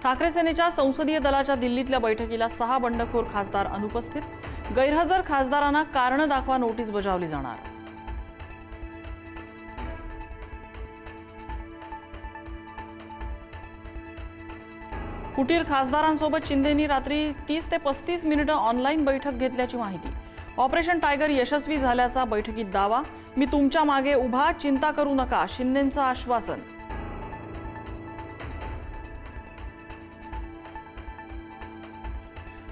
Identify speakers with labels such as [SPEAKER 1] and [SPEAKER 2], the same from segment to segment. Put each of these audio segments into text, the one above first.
[SPEAKER 1] ठाकरे सेनेच्या संसदीय दलाच्या दिल्लीतल्या बैठकीला 6 बंडखोर खासदार अनुपस्थित. गैरहजर खासदारांना कारण दाखवा नोटीस बजावली जाणार. फुटीर खासदारांसोबत शिंदेंनी रात्री 30 ते 35 मिनिटं ऑनलाईन बैठक घेतल्याची माहिती. ऑपरेशन टायगर यशस्वी झाल्याचा बैठकीत दावा. मी तुमच्या मागे उभा, चिंता करू नका, शिंदेंचं आश्वासन.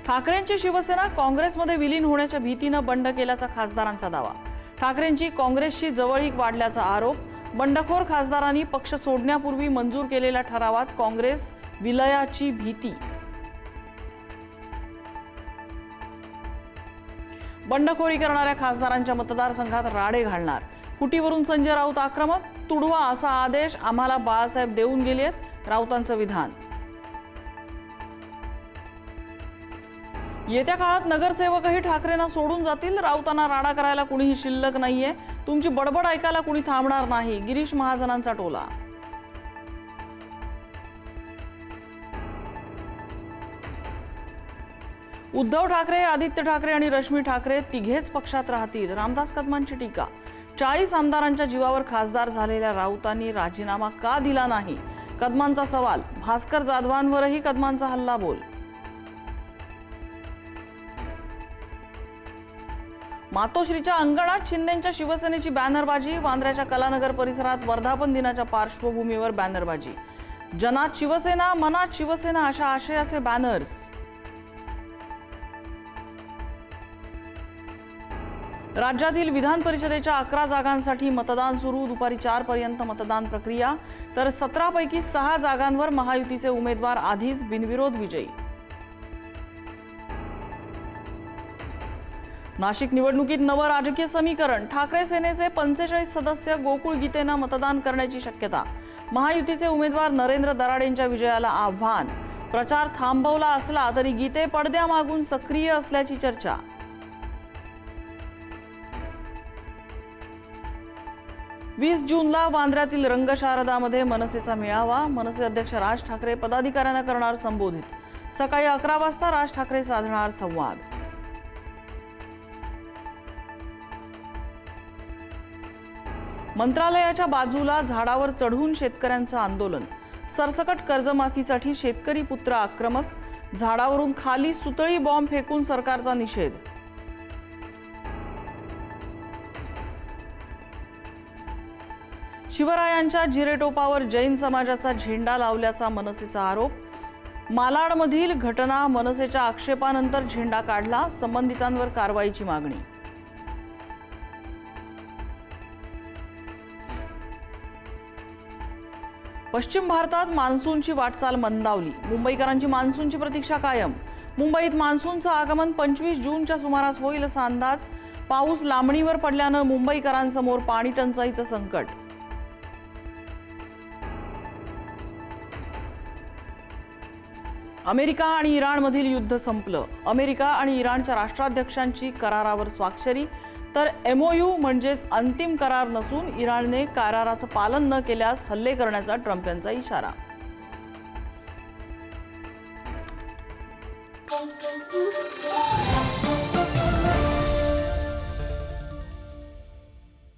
[SPEAKER 1] ठाकरेंची शिवसेना काँग्रेसमध्ये विलीन होण्याच्या भीतीनं बंड केल्याचा खासदारांचा दावा. ठाकरेंची काँग्रेसशी जवळीक वाढल्याचा आरोप. बंडखोर खासदारांनी पक्ष सोडण्यापूर्वी मंजूर केलेल्या ठरावात काँग्रेस विलयाची भीती. बंडखोरी करणाऱ्या खासदारांच्या मतदारसंघात राडे घालणार. फुटीवरून संजय राऊत आक्रमक. तुडवा असा आदेश आम्हाला बाळासाहेब देऊन गेलेत, राऊतांचं विधान. येत्या काळात नगरसेवकही ठाकरेंना सोडून जातील. राऊतांना राडा करायला कुणीही शिल्लक नाहीये. तुमची बडबड ऐकायला कुणी थांबणार नाही. गिरीश महाजनांचा टोला. उद्धव ठाकरे, आदित्य ठाकरे आणि रश्मी ठाकरे तिघेच पक्षात राहतील. रामदास कदमांची टीका. 40 आमदारांच्या जीवावर खासदार झालेल्या राऊतांनी राजीनामा का दिला नाही, कदमांचा सवाल. भास्कर जाधवांवरही कदमांचा हल्लाबोल. मातोश्रीच्या अंगणात शिंदेंच्या शिवसेनेची बॅनरबाजी. वांद्र्याच्या कलानगर परिसरात वर्धापन दिनाच्या पार्श्वभूमीवर बॅनरबाजी. जनात शिवसेना, मनात शिवसेना अशा आशयाचे बॅनर्स. राज्यातील विधान परिषदेच्या 11 जागांसाठी मतदान सुरू. दुपारी 4 पर्यंत मतदान प्रक्रिया. तर 17 पैकी 6 जागांवर महायुतीचे उमेदवार आधीच बिनविरोध विजयी. नाशिक निवडणुकीत नवं राजकीय समीकरण. ठाकरे सेनेचे 45 सदस्य गोकुळ गीतेनं मतदान करण्याची शक्यता. महायुतीचे उमेदवार नरेंद्र दराडेंच्या विजयाला आव्हान. प्रचार थांबवला असला तरी गीते पडद्यामागून सक्रिय असल्याची चर्चा. वीस जूनला वांद्र्यातील रंगशारदामध्ये मनसेचा मेळावा. मनसे अध्यक्ष राज ठाकरे पदाधिकाऱ्यांना करणार संबोधित. सकाळी 11 वाजता राज ठाकरे साधणार संवाद. मंत्रालयाच्या बाजूला झाडावर चढून शेतकऱ्यांचं आंदोलन. सरसकट कर्जमाफीसाठी शेतकरी पुत्र आक्रमक. झाडावरून खाली सुतळी बॉम्ब फेकून सरकारचा निषेध. शिवरायांच्या जिरेटोपावर जैन समाजाचा झेंडा लावल्याचा मनसेचा आरोप. मालाडमधील घटना. मनसेच्या आक्षेपानंतर झेंडा काढला. संबंधितांवर कारवाईची मागणी. पश्चिम भारतात मान्सूनची वाटचाल मंदावली. मुंबईकरांची मान्सूनची प्रतीक्षा कायम. मुंबईत मान्सूनचं आगमन 25 जूनच्या सुमारास होईल असा अंदाज. पाऊस लांबणीवर पडल्यानं मुंबईकरांसमोर पाणी टंचाईचं संकट. अमेरिका आणि इराणमधील युद्ध संपलं. अमेरिका आणि इराणच्या राष्ट्राध्यक्षांची करारावर स्वाक्षरी. तर MOU म्हणजेच अंतिम करार नसून इराणने कराराचं पालन न केल्यास हल्ले करण्याचा ट्रम्प यांचा इशारा.